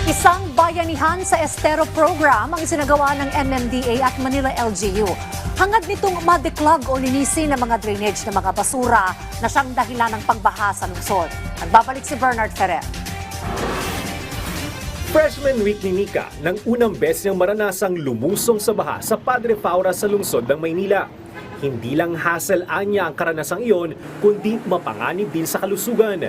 Isang bayanihan sa estero program ang isinagawa ng MMDA at Manila LGU. Hangad nitong madeklag o linisin ang mga drainage ng mga basura na siyang dahilan ng pagbaha sa lungsod. Nagbabalik si Bernard Ferrer. Freshman Week ni Nika nang unang beses niyang maranasang lumusong sa baha sa Padre Faura sa lungsod ng Maynila. Hindi lang hassle anya ang karanasang iyon, kundi mapanganib din sa kalusugan.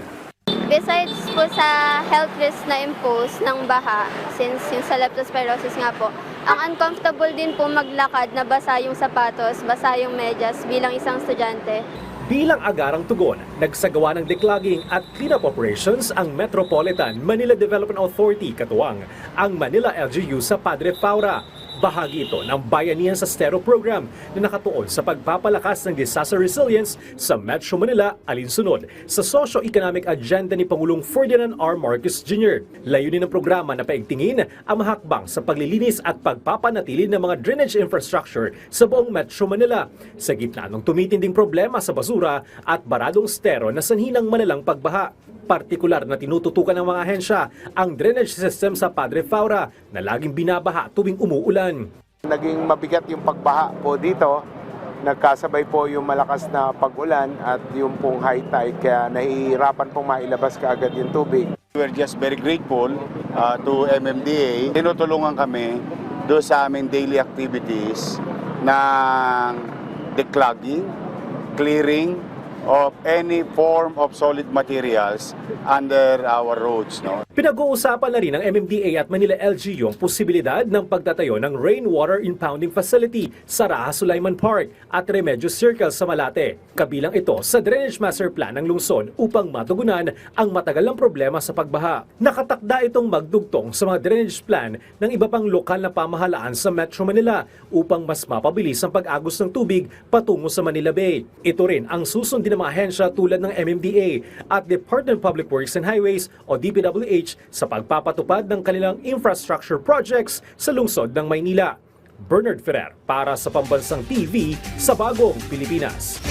Besides po sa health risk na impose ng baha, since yung sa leptospirosis nga po, ang uncomfortable din po maglakad na basa yung sapatos, basa yung medyas bilang isang estudyante. Bilang agarang tugon, nagsagawa ng declogging at cleanup operations ang Metropolitan Manila Development Authority katuwang ang Manila LGU sa Padre Faura. Bahagi ito ng Bayanihan sa Estero program na nakatuon sa pagpapalakas ng disaster resilience sa Metro Manila alinsunod sa socio-economic agenda ni Pangulong Ferdinand R. Marcos Jr. Layunin ng programa na paigtingin ang mahakbang sa paglilinis at pagpapanatili ng mga drainage infrastructure sa buong Metro Manila sa gitna ng tumitinding problema sa basura at baradong estero na sanhi ng malalang pagbaha. Partikular na tinututukan ng mga ahensya ang drainage system sa Padre Faura na laging binabaha tuwing umuulan. Naging mabigat yung pagbaha po dito. Nagkasabay po yung malakas na pag-ulan at yung pong high tide kaya nahihirapan pong mailabas kaagad yung tubig. We're just very grateful to MMDA. Tinutulungan kami doon sa aming daily activities ng declogging, clearing of any form of solid materials under our roads. No? Pinag-uusapan na rin ng MMDA at Manila LGU ang posibilidad ng pagtatayo ng rainwater impounding facility sa Raha Sulaiman Park at Remedios Circle sa Malate. Kabilang ito sa Drainage Master Plan ng lungsod upang matugunan ang matagal ng problema sa pagbaha. Nakatakda itong magdugtong sa mga drainage plan ng iba pang lokal na pamahalaan sa Metro Manila upang mas mapabilis ang pag-agos ng tubig patungo sa Manila Bay. Ito rin ang susundin ng mga ahensya tulad ng MMDA at Department of Public Works and Highways o DPWH sa pagpapatupad ng kanilang infrastructure projects sa lungsod ng Maynila. Bernard Ferrer para sa Pambansang TV sa Bagong Pilipinas.